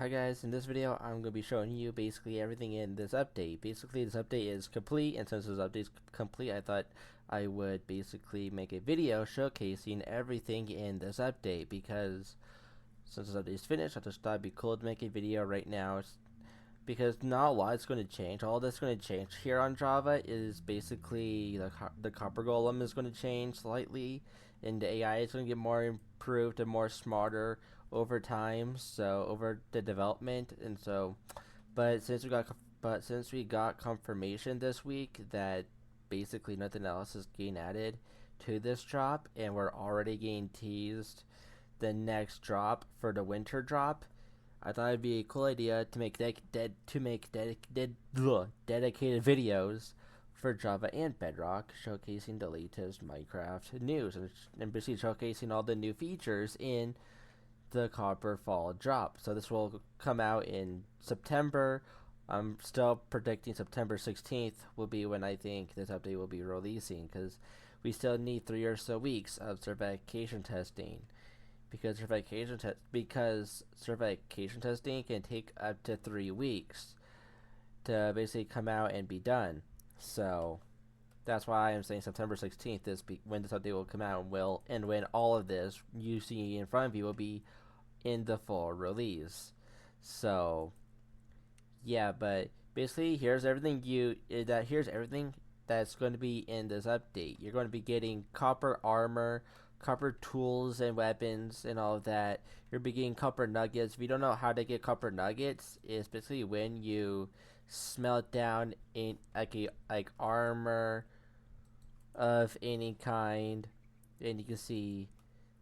Hi guys, in this video I'm going to be showing you basically everything in this update. Basically this update is complete, and since this update is complete I thought I would basically make a video showcasing everything in this update, because since this update is finished I just thought it'd be cool to make a video right now, because not a lot is going to change. All that's going to change here on Java is basically the copper golem is going to change slightly, and the AI is going to get more improved and more smarter over time, so over the development. And so, but since we got confirmation this week that basically nothing else is getting added to this drop, and we're already getting teased the next drop for the winter drop, I thought it'd be a cool idea to make dedicated videos for Java and Bedrock, showcasing the latest Minecraft news and basically showcasing all the new features in the Copper Fall drop. So this will come out in September. I'm still predicting September 16th will be when I think this update will be releasing, because we still need 3 or so weeks of certification testing, because certification testing can take up to 3 weeks to basically come out and be done. So that's why I'm saying September 16th is when this update will come out, and when all of this you see in front of you will be in the full release. So yeah, but basically here's everything that's going to be in this update. You're going to be getting copper armor, copper tools and weapons, and all of that. You're be getting copper nuggets. If you don't know how to get copper nuggets, it's basically when you smelt down in like armor of any kind, and you can see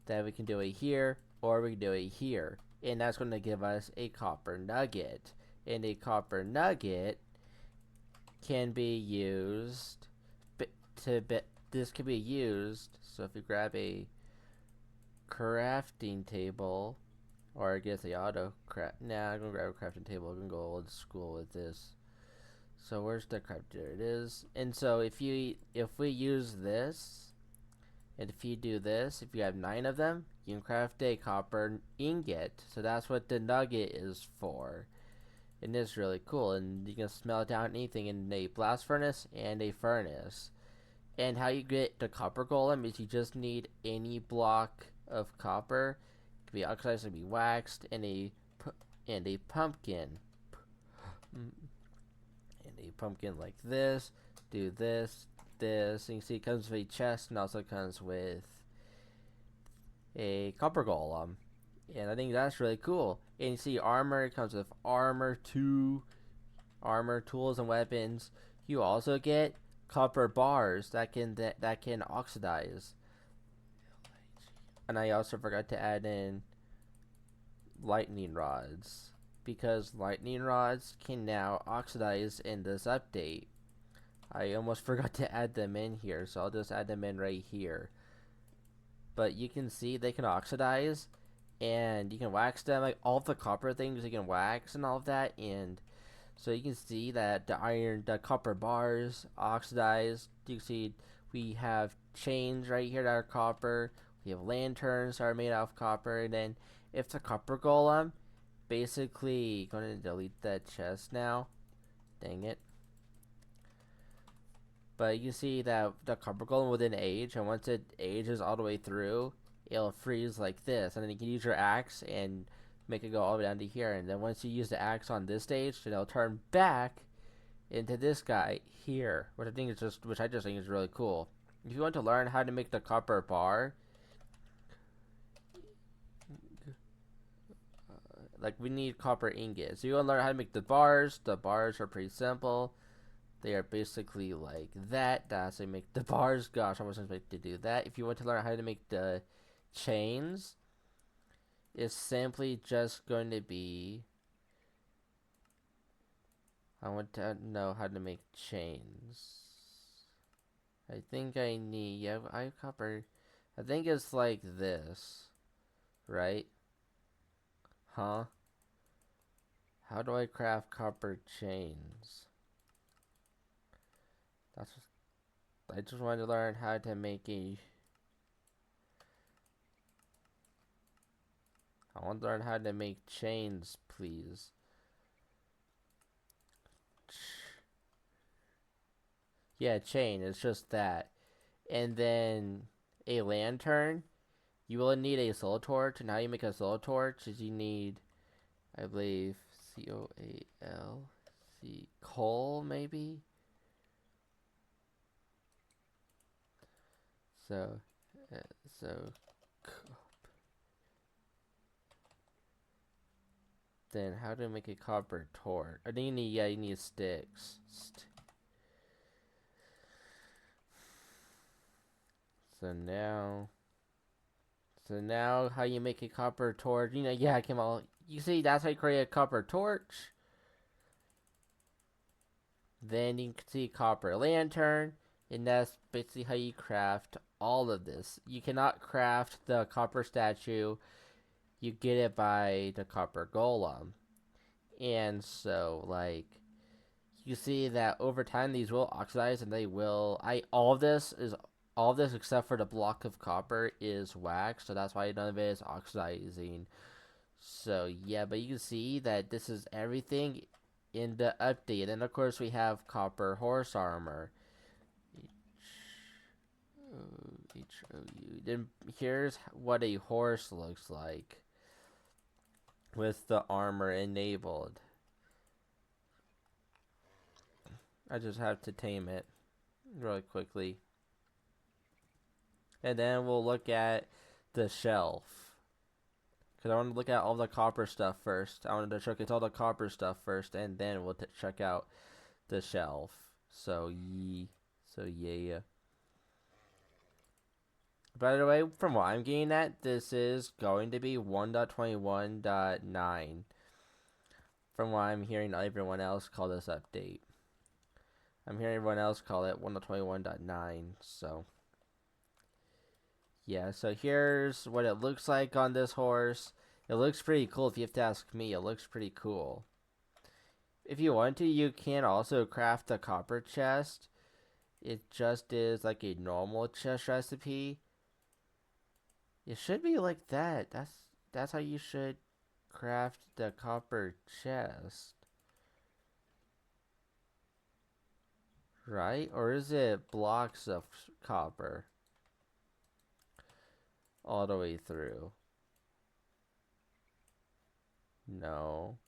that we can do it here or we can do it here, and that's going to give us a copper nugget. And a copper nugget can be used this can be used. So if you grab a crafting table, or I guess the auto craft. Nah, I'm gonna grab a crafting table. I'm gonna go old school with this. So where's the craft? There it is. And so if we use this, and if you do this, if you have 9 of them, you can craft a copper ingot. So that's what the nugget is for. And it's really cool. And you can smelt down anything in a blast furnace and a furnace. And how you get the copper golem is you just need any block of copper. It can be oxidized, it can be waxed, and a pumpkin. And a pumpkin like this. Do this, this. And you see it comes with a chest, and also comes with a copper golem. And I think that's really cool. And you see armor, it comes with armor tools and weapons. You also get copper bars that can oxidize. And I also forgot to add in lightning rods, because lightning rods can now oxidize in this update. I almost forgot to add them in here, so I'll just add them in right here. But you can see they can oxidize, and you can wax them, like all the copper things you can wax and all of that. And so you can see that the copper bars oxidized. You can see we have chains right here that are copper. We have lanterns that are made out of copper. And then if the copper golem, basically going to delete that chest now. Dang it. But you can see that the copper golem within age, and once it ages all the way through, it'll freeze like this. And then you can use your axe and make it go all the way down to here. And then once you use the axe on this stage, then it'll turn back into this guy here, which I just think is really cool. If you want to learn how to make the copper bar, like we need copper ingots. So you want to learn how to make the bars. The bars are pretty simple. They are basically like that. That's how you make the bars. Gosh, I wasn't expecting to do that. If you want to learn how to make the chains, it's simply just going to be, I want to know how to make chains. I think I need, yeah, I have copper. I think it's like this, right? Huh? How do I craft copper chains? I just wanted to learn how to make I want to learn how to make chains, please. Yeah, chain. It's just that. And then a lantern. You will need a solar torch. And how you make a solar torch is you need, I believe, COAL, coal, maybe? So, uh, so, then how to make a copper torch? I think you need, yeah, you need sticks. So now how you make a copper torch? You know, yeah, Kemal. You see, that's how you create a copper torch. Then you can see copper lantern, and that's basically how you craft all of this. You cannot craft the copper statue. You get it by the copper golem. And so, like, you see that over time these will oxidize, and they will. All of this except for the block of copper is wax, so that's why none of it is oxidizing. So yeah, but you can see that this is everything in the update. And of course we have copper horse armor. H-O-U. Then here's what a horse looks like with the armor enabled. I just have to tame it really quickly. And then we'll look at the shelf. Because I want to look at all the copper stuff first. I wanted to showcase all the copper stuff first, and then we'll check out the shelf. So yeah. By the way, from what I'm getting at, this is going to be 1.21.9. From what I'm hearing everyone else call this update. I'm hearing everyone else call it 1.21.9, so... yeah, so here's what it looks like on this horse. It looks pretty cool if you have to ask me. It looks pretty cool. If you want to, you can also craft a copper chest. It just is like a normal chest recipe. It should be like that. That's how you should craft the copper chest. Right? Or is it blocks of copper all the way through? No.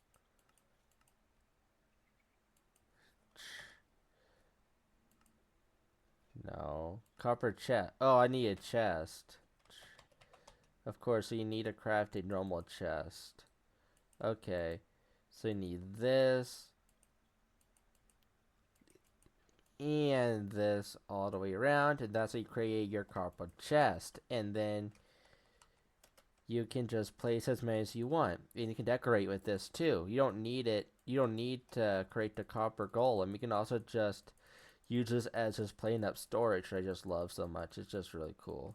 No. Copper chest. Oh, I need a chest. Of course, so you need to craft a normal chest. Okay. So you need this. And this all the way around. And that's how you create your copper chest. And then you can just place as many as you want. And you can decorate with this too. You don't need it. You don't need to create the copper golem. You can also just use this as just plain up storage, which I just love so much. It's just really cool.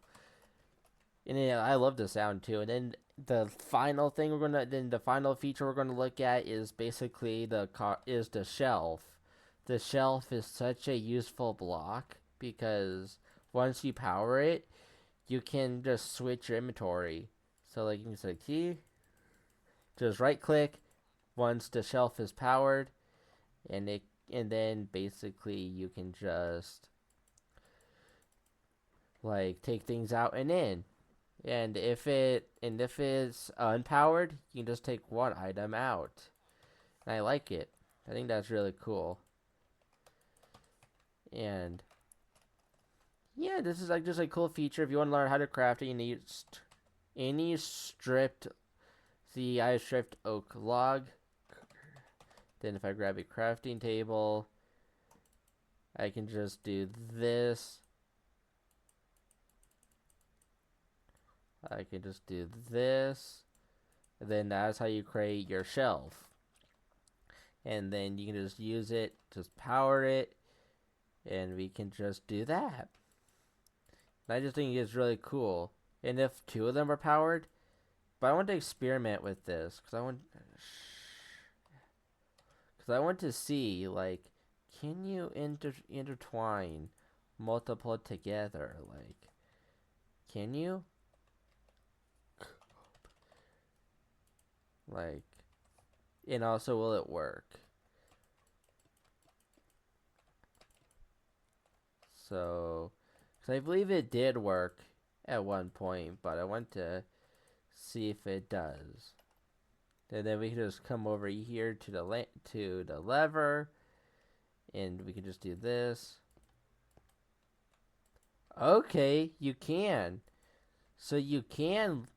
And yeah, I love the sound too. And then the final feature we're gonna look at is basically the shelf. The shelf is such a useful block because once you power it, you can just switch your inventory. So like you can say key, just right click once the shelf is powered, and then basically you can just like take things out and in. And if it's unpowered, you can just take one item out. And I like it. I think that's really cool. And yeah, this is like just a cool feature. If you want to learn how to craft it, you need any stripped. See, I have stripped oak log. Then if I grab a crafting table, I can just do this. I can just do this. And then that's how you create your shelf. And then you can just use it, just power it, and we can just do that. And I just think it's really cool. And if two of them are powered, but I want to experiment with this because I want to see, like, can you intertwine multiple together? Like, can you? Like, and also, will it work? So, because I believe it did work at one point, but I want to see if it does. And then we can just come over here to the lever, and we can just do this. Okay, you can. So you can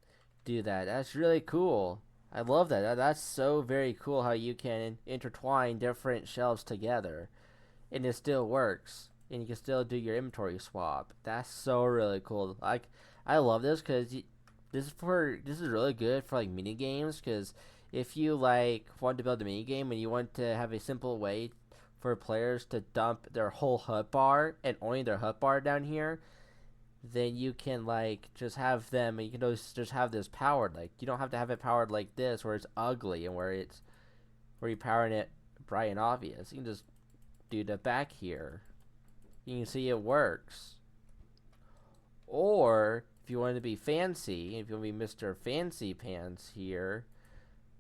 do that. That's really cool. I love that. That's so very cool how you can intertwine different shelves together and it still works. And you can still do your inventory swap. That's so really cool. Like, I love this because this is really good for like mini games. Because if you like want to build a mini game and you want to have a simple way for players to dump their whole hut bar and only their hut bar down here, then you can like just have them and you can just have this powered. Like, you don't have to have it powered like this where it's ugly and where you're powering it bright and obvious. You can just do the back here. You can see it works. Or if you want to be fancy, if you want to be Mr. Fancy Pants here,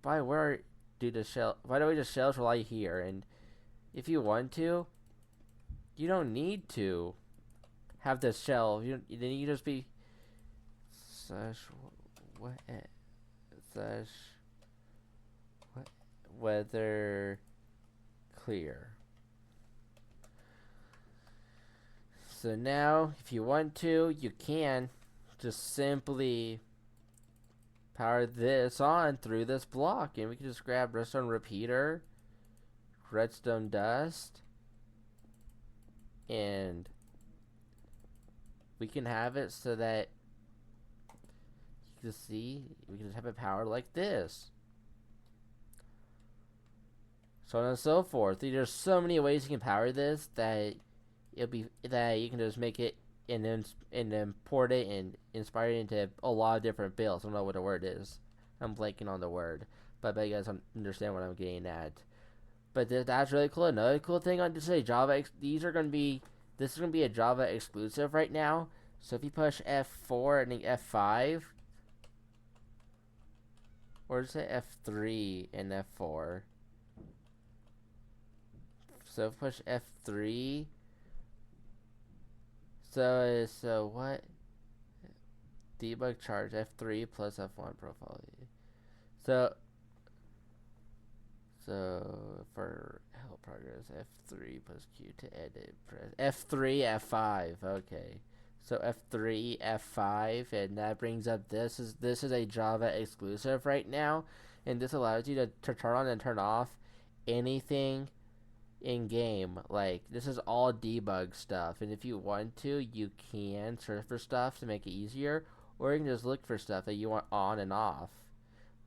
why don't we just shelves rely here? And if you want to, you don't need to have this shelf. Then you just be such what such what weather clear. So now, if you want to, you can just simply power this on through this block. And we can just grab redstone repeater, redstone dust, and we can have it so that you can see, we can just have it powered like this. So on and so forth. There's so many ways you can power this that you can just make it and then import it and inspire it into a lot of different builds. I don't know what the word is. I'm blanking on the word, but I bet you guys understand what I'm getting at. But that's really cool. Another cool thing on to say Java, this is going to be a Java exclusive right now. So if you push F4 and then F5, or is it F3 and F4? So push F3. So what? Debug charge F3 plus F1 profile. So for help progress F3 plus Q to edit. Press F3 F5. Okay. So F3 F5 and that brings up this is a Java exclusive right now, and this allows you to turn on and turn off anything in game. Like, this is all debug stuff, and if you want to, you can search for stuff to make it easier, or you can just look for stuff that you want on and off.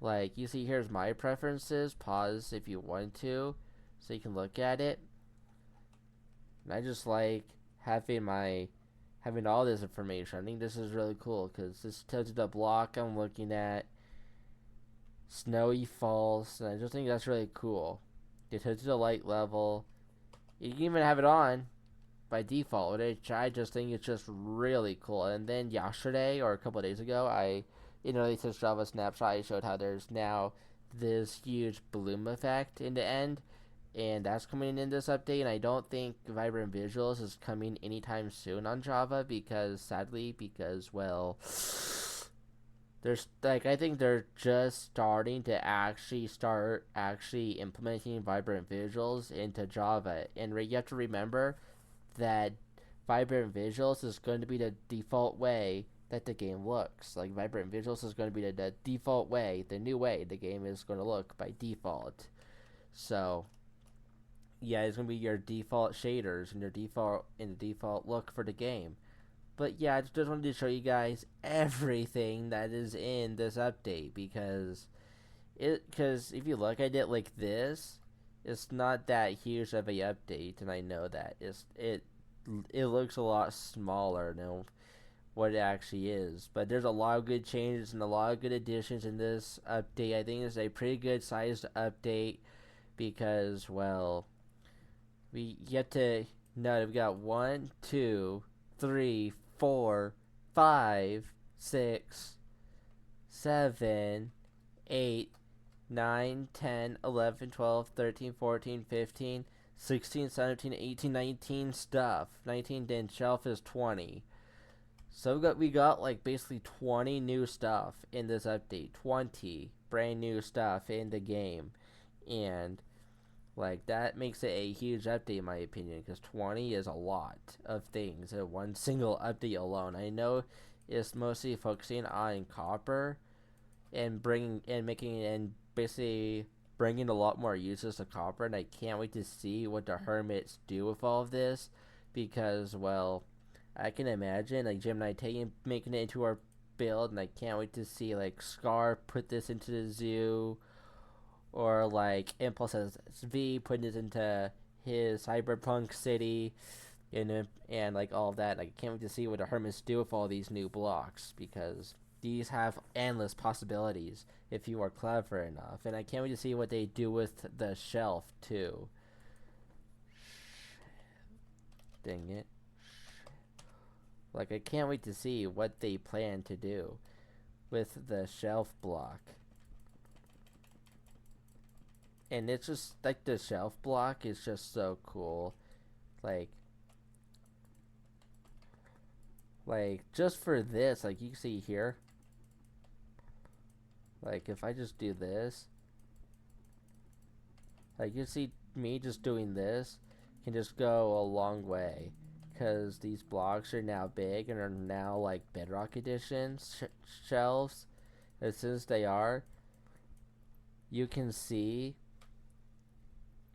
Like, you see here's my preferences. Pause if you want to so you can look at it. And I just like having all this information. I think this is really cool because this tells you the block I'm looking at, snowy falls, and I just think that's really cool. It tells you the light level. You can even have it on by default, which I just think it's just really cool. And then yesterday, or a couple of days ago, in early access Java Snapshot, I showed how there's now this huge bloom effect in the end, and that's coming in this update. And I don't think Vibrant Visuals is coming anytime soon on Java because well, I think they're just starting to actually implementing Vibrant Visuals into Java. And you have to remember that Vibrant Visuals is going to be the default way that the game looks. Like, Vibrant Visuals is going to be the default way, the new way the game is going to look by default. So, yeah, it's going to be your default shaders and the default look for the game. But yeah, I just wanted to show you guys everything that is in this update because if you look at it like this, it's not that huge of a update, and I know that it looks a lot smaller than what it actually is. But there's a lot of good changes and a lot of good additions in this update. I think it's a pretty good sized update because, well, we get to know that we got 1, 2, 3, 4, 5, 6, 7, 8, 9, 10, 11, 12, 13, 14, 15, 16, 17, 18, 19 stuff. 19, then shelf is 20. So we got like basically 20 new stuff in this update. 20 brand new stuff in the game. And like that makes it a huge update in my opinion, because 20 is a lot of things in one single update alone. I know it's mostly focusing on copper and basically bringing a lot more users to copper, and I can't wait to see what the hermits do with all of this, because well, I can imagine like Gemini taking making it into our build, and I can't wait to see like Scar put this into the zoo, or like Impulse SV putting it into his cyberpunk city, and like all of that. Like, I can't wait to see what the hermits do with all these new blocks, because these have endless possibilities if you are clever enough, and I can't wait to see what they do with the shelf too. Dang it. Like, I can't wait to see what they plan to do with the shelf block. And it's just like the shelf block is just so cool. Like just for this, like you can see here, like if I just do this, like you see me just doing this can just go a long way, because these blocks are now big and are now like Bedrock Edition shelves. And since they are, you can see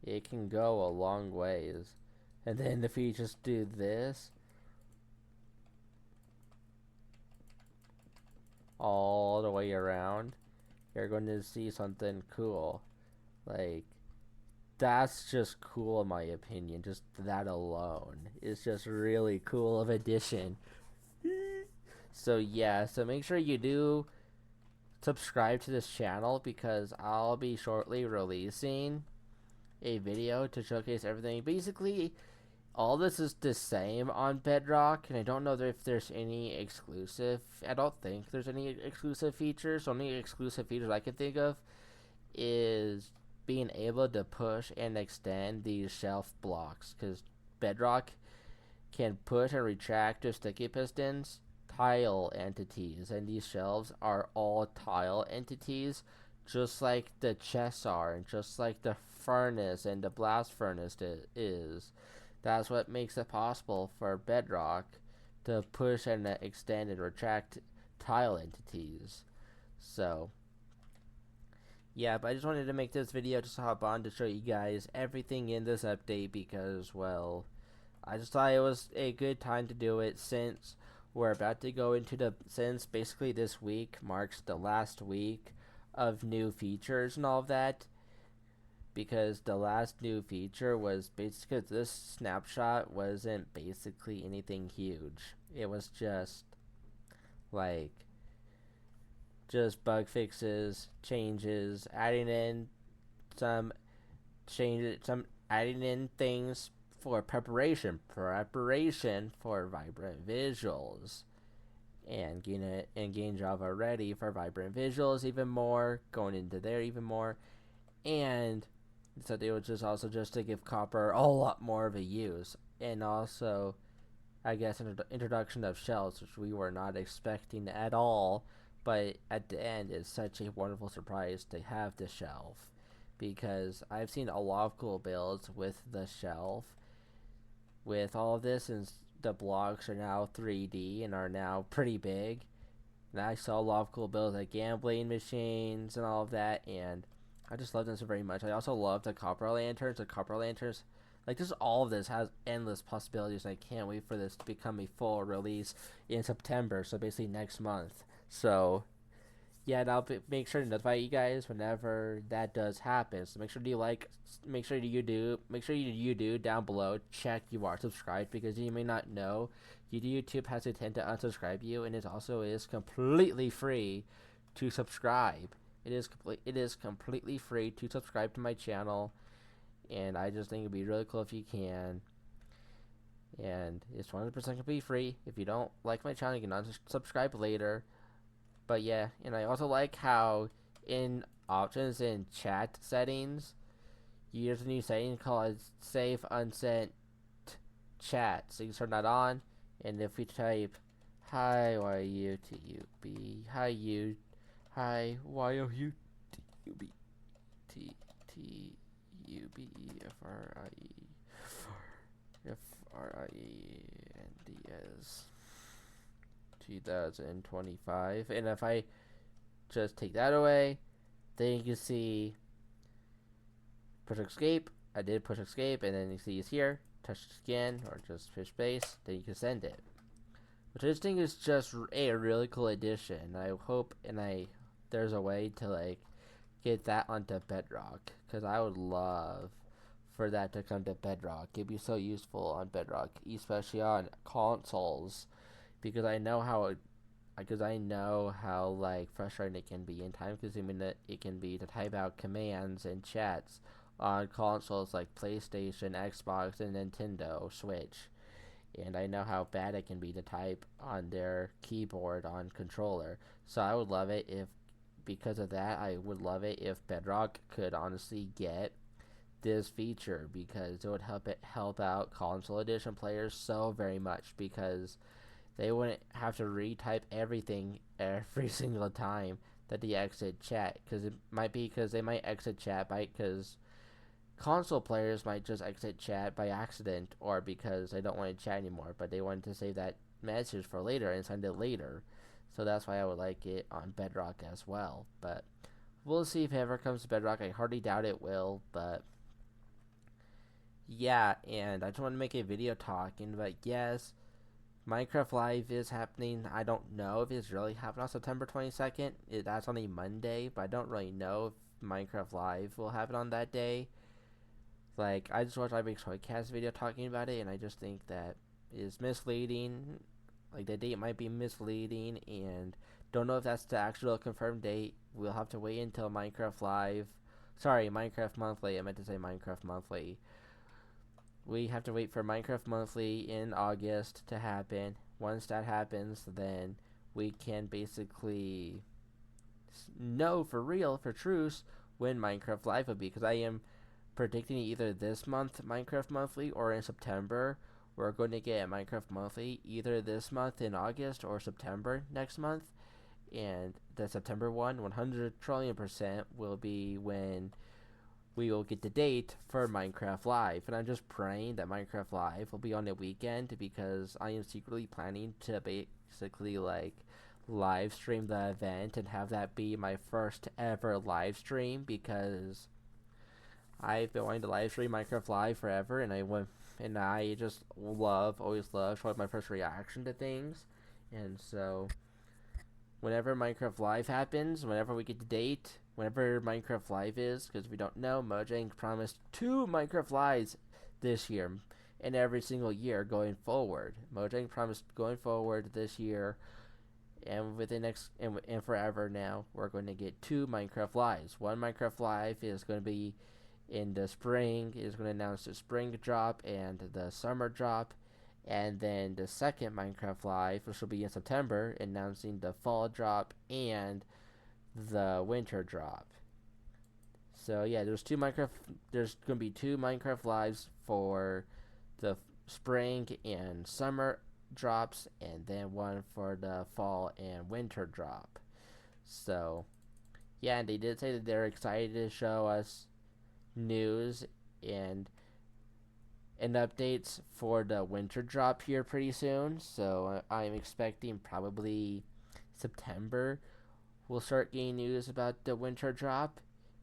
it can go a long ways. And then if you just do this all the way around, you're going to see something cool. Like, that's just cool in my opinion. Just that alone is just really cool of addition. So yeah, so make sure you do subscribe to this channel, because I'll be shortly releasing a video to showcase everything. Basically, all this is the same on Bedrock, and I don't know if there's any exclusive. I don't think there's any exclusive features. Only exclusive features I can think of is being able to push and extend these shelf blocks, because Bedrock can push and retract to sticky pistons tile entities, and these shelves are all tile entities, just like the chests are, and just like the furnace and the blast furnace is. That's what makes it possible for Bedrock to push and extend and retract tile entities. So yeah, but I just wanted to make this video just to hop on to show you guys everything in this update, because well, I just thought it was a good time to do it, since we're about to go into since basically this week marks the last week of new features and all of that, because the last new feature was basically, this snapshot wasn't basically anything huge. It was just like just bug fixes, changes, adding in some adding in things for preparation for vibrant visuals, and getting Java ready for vibrant visuals even more, going into there even more, and so they were just to give copper a lot more of a use, and also I guess introduction of shells, which we were not expecting at all, but at the end it's such a wonderful surprise to have the shelf, because I've seen a lot of cool builds with the shelf. With all of this, and the blocks are now 3D and are now pretty big, and I saw a lot of cool builds like gambling machines and all of that, and I just love them so very much. I also love the copper lanterns. Like, just all of this has endless possibilities, and I can't wait for this to become a full release in September, so basically next month. So yeah, and I'll make sure to notify you guys whenever that does happen. So make sure you do down below check you are subscribed, because you may not know, YouTube has a tend to unsubscribe you, and it also is completely free to subscribe. It is completely free to subscribe to my channel, and I just think it'd be really cool if you can. And it's 100% completely free. If you don't like my channel, you can unsubscribe later. But yeah, and I also like how in options in chat settings, use a new setting called Save Unsent Chat. So you can turn that on, and if we type hi YUTUB, hi YOUTUB FRIENDS 2025, and if I just take that away, then you can see push escape. I did push escape, and then you see it's here. Touch again, or just push space, then you can send it. Which I just think is just a really cool addition. I hope there's a way to like get that onto Bedrock, because I would love for that to come to Bedrock. It'd be so useful on Bedrock, especially on consoles, because I know how like frustrating it can be in time consuming it can be to type out commands and chats on consoles like PlayStation, Xbox, and Nintendo Switch. And I know how bad it can be to type on their keyboard on controller. So I would love it if, because of that, I would love it if Bedrock could honestly get this feature, because it would help out console edition players so very much, because they wouldn't have to retype everything every single time that they exit chat, because they might exit chat because console players might just exit chat by accident, or because they don't want to chat anymore, but they wanted to save that message for later and send it later. So that's why I would like it on Bedrock as well. But we'll see if it ever comes to Bedrock. I hardly doubt it will, but yeah. And I just want to make a video talking about, yes, Minecraft Live is happening. I don't know if it's really happening on September 22nd. That's on a Monday, but I don't really know if Minecraft Live will happen on that day. Like, I just watched Ibex Toycast video talking about it, and I just think that is misleading. Like, the date might be misleading, and don't know if that's the actual confirmed date. We'll have to wait until Minecraft Monthly. I meant to say Minecraft Monthly. We have to wait for Minecraft Monthly in August to happen. Once that happens, then we can basically know for real, for truth, when Minecraft Live will be, because I am predicting either this month Minecraft Monthly or in September. We're going to get a Minecraft Monthly either this month in August or September next month. And the September one, 100 trillion% will be when we will get the date for Minecraft Live. And I'm just praying that Minecraft Live will be on the weekend, because I am secretly planning to basically like live stream the event and have that be my first ever live stream, because I've been wanting to live stream Minecraft Live forever, and I just always love showing my first reaction to things. And so whenever Minecraft Live happens, whenever we get the date, whenever Minecraft Live is, because we don't know, Mojang promised 2 Minecraft Lives this year, and every single year going forward. Mojang promised going forward this year, and with the next and forever now, we're going to get 2 Minecraft Lives. One Minecraft Live is going to be in the spring. Is going to announce the spring drop and the summer drop, and then the second Minecraft Live, which will be in September, announcing the fall drop and the winter drop. So yeah, there's going to be 2 Minecraft Lives for the spring and summer drops, and then one for the fall and winter drop. So yeah, and they did say that they're excited to show us news and updates for the winter drop here pretty soon. So I'm expecting probably September we'll start getting news about the winter drop.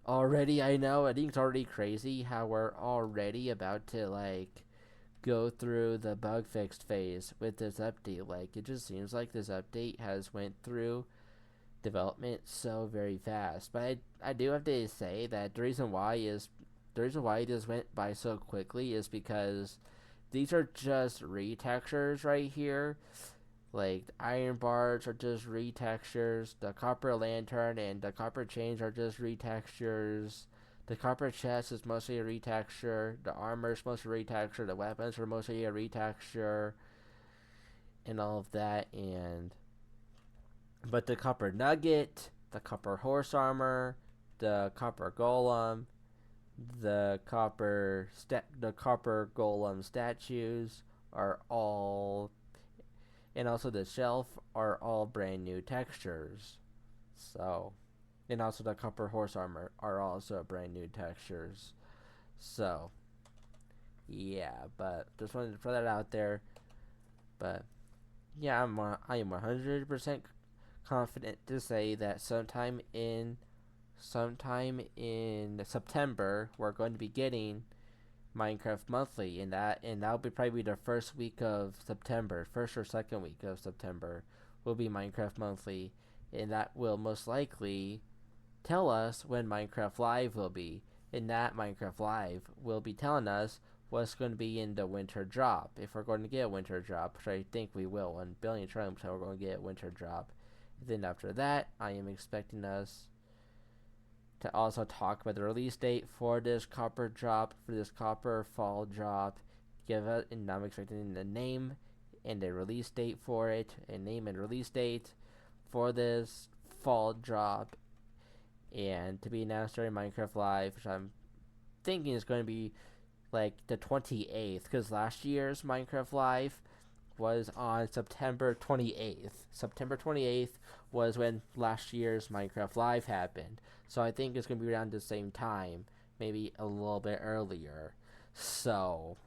Already, I know, I think it's already crazy how we're already about to like go through the bug fixed phase with this update. Like, it just seems like this update has went through development so very fast. But I do have to say that the reason why it just went by so quickly is because these are just retextures right here. Like, the iron bars are just retextures, the copper lantern and the copper chains are just retextures, the copper chest is mostly a retexture, the armor is mostly a retexture, the weapons are mostly a retexture, and all of that. But the copper nugget, the copper horse armor, the copper golem, the copper golem statues are all, and also the shelf are all brand new textures. So, and also the copper horse armor are also brand new textures. So, yeah, but just wanted to throw that out there. But yeah, I am 100% confident to say that sometime in September we're going to be getting Minecraft Monthly, and that'll be probably the first week of September, first or second week of September will be Minecraft Monthly, and that will most likely tell us when Minecraft Live will be, and that Minecraft Live will be telling us what's going to be in the winter drop, if we're going to get a winter drop, which I think we will. 1 billion times we're going to get a winter drop. And then after that, I am expecting us to also talk about the release date for this copper drop, for this copper fall drop. And I'm expecting the name and the release date for it, and name and release date for this fall drop, and to be announced during Minecraft Live, which I'm thinking is going to be like the 28th, because last year's Minecraft Live was on September 28th. September 28th was when last year's Minecraft Live happened. So I think it's going to be around the same time, maybe a little bit earlier. So,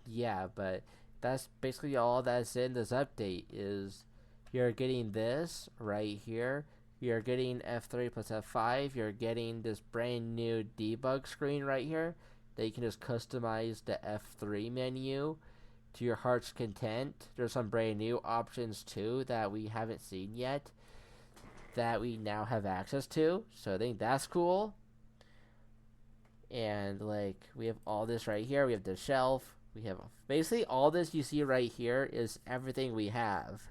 yeah, but that's basically all that's in this update. Is you're getting this right here. You're getting F3 plus F5. You're getting this brand new debug screen right here that you can just customize the F3 menu to your heart's content. There's some brand new options too that we haven't seen yet that we now have access to. So I think that's cool. And like we have all this right here. We have the shelf. We have basically all this you see right here is everything we have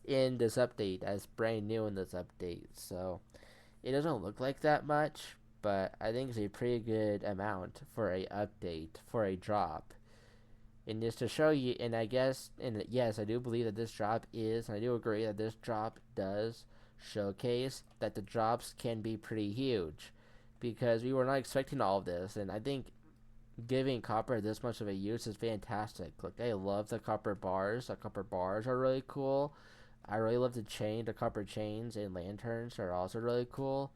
in this update that's brand new in this update. So it doesn't look like that much, but I think it's a pretty good amount for a update, for a drop. And just to show you, and I guess, and yes, I do believe that this drop is, and I do agree that this drop does showcase that the drops can be pretty huge, because we were not expecting all of this, and I think giving copper this much of a use is fantastic. Like, I love the copper bars. The copper bars are really cool. I really love the copper chains and lanterns are also really cool.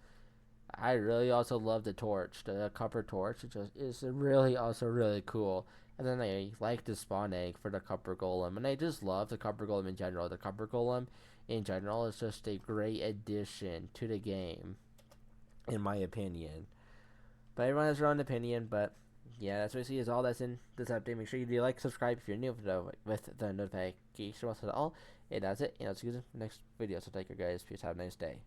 I really also love the torch, the copper torch. It just is really also really cool. And then I like the spawn egg for the copper golem, and I just love the copper golem in general. The copper golem in general is just a great addition to the game, in my opinion. But everyone has their own opinion. But yeah, that's basically is all that's in this update. Make sure you do like, subscribe if you're new with the notification at all. And that's it. And I'll see you in the next video. So take care, guys. Peace. Have a nice day.